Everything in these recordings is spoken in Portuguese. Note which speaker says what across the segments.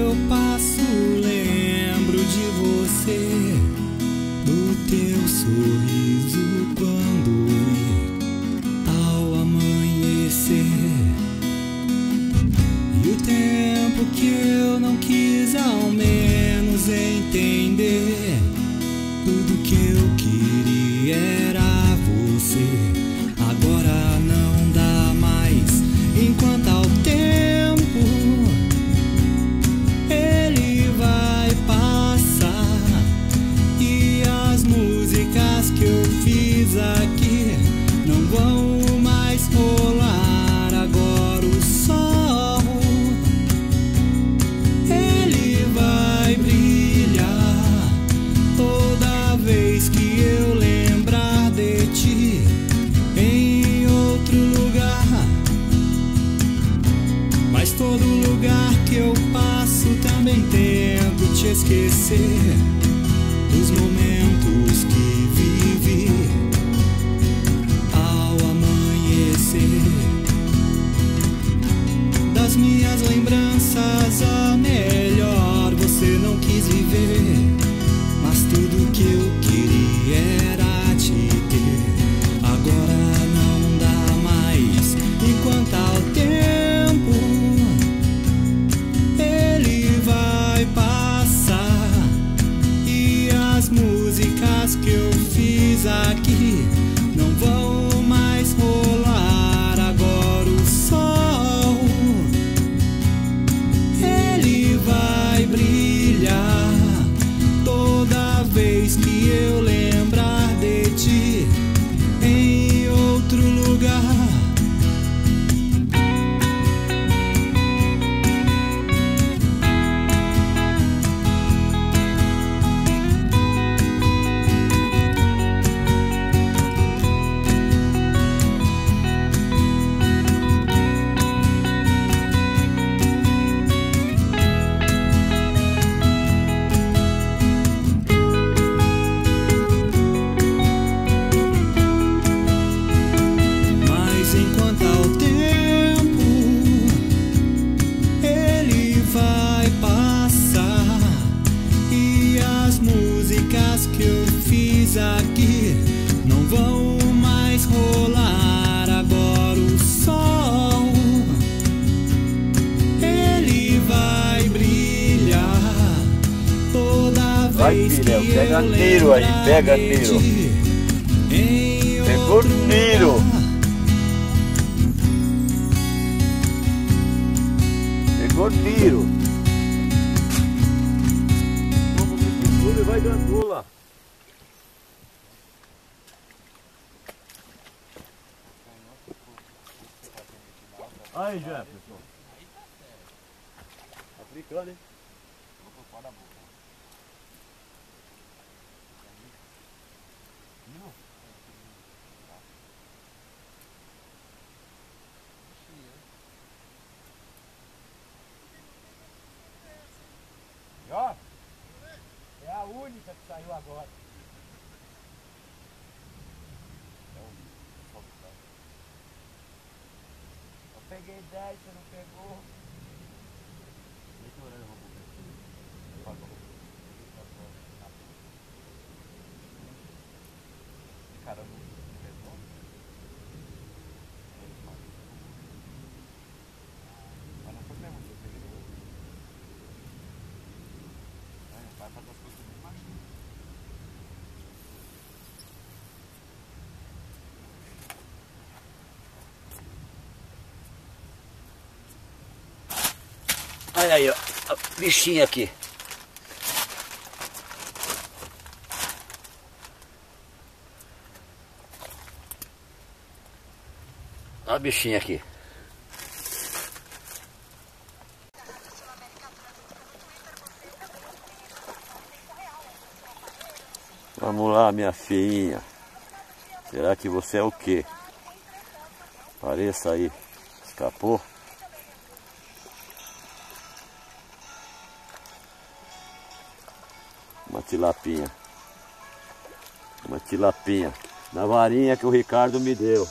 Speaker 1: eu passo, lembro de você, do teu sorriso quando vi ao amanhecer. E o tempo que eu não quis ao menos entender, tudo que eu queria era você. Agora não dá mais, enquanto ao tempo ele vai passar, e as músicas que eu fiz aqui não vão mais rolar. Agora o sol ele vai brilhar toda vez que eu lembrar de ti em outro lugar. Mas todo lugar que eu passo também tento te esquecer dos momentos que vivi ao amanhecer. Das minhas lembranças a melhor você não quis viver, mas tudo que eu queria era te ter. Agora não dá mais, enquanto ao tempo ele vai passar, e as músicas que eu fiz aqui não vão mais rolar. Agora o sol ele vai brilhar toda vez que eu lembrar de ti em outro lugar. Que eu fiz aqui não vão mais rolar. Agora o sol ele vai brilhar toda vez que eu
Speaker 2: pega tiro aí, pega tiro. Pegou tiro. Pegou tiro. Vai gandula. Aí, Jefferson. Africano, hein? Ó, é a única que saiu agora. Eu peguei 10, você não pegou. Caramba, não pegou? Mas não foi mesmo, eu peguei de novo. Vai fazer as coisas bem baixinho. Olha aí, ó, a bichinha aqui. Olha a bichinha aqui. Vamos lá, minha filhinha. Será que você é o quê? Apareça aí. Escapou? Uma tilapinha. Uma tilapinha. Na varinha que o Ricardo me deu.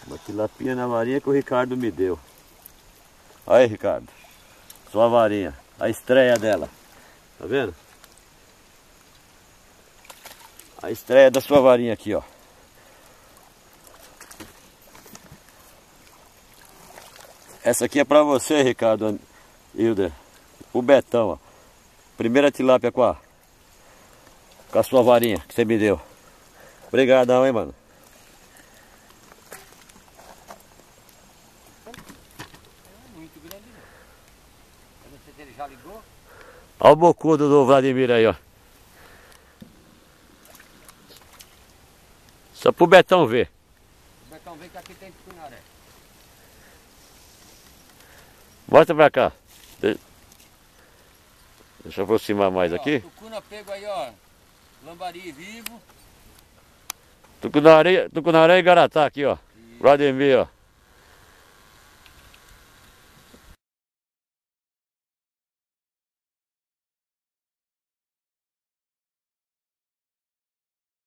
Speaker 2: Uma tilapinha na varinha que o Ricardo me deu. Aí, Ricardo. Sua varinha. A estreia dela. Tá vendo? A estreia da sua varinha aqui, ó. Essa aqui é pra você, Ricardo, Hilder. O Betão, ó. Primeira tilápia com a sua varinha que você me deu. Obrigadão, hein, mano.
Speaker 3: Muito grande, né? Eu não sei se ele já ligou.
Speaker 2: Olha o bocudo do Vladimir aí, ó. Só pro Betão ver.
Speaker 3: O Betão vê que aqui tem tucunaré.
Speaker 2: Mostra pra cá. Deixa eu aproximar mais aqui.
Speaker 3: Tucuna pego aí, ó. Lambari vivo.
Speaker 2: Tucunaré e Garatá aqui, ó. Vladimir, ó.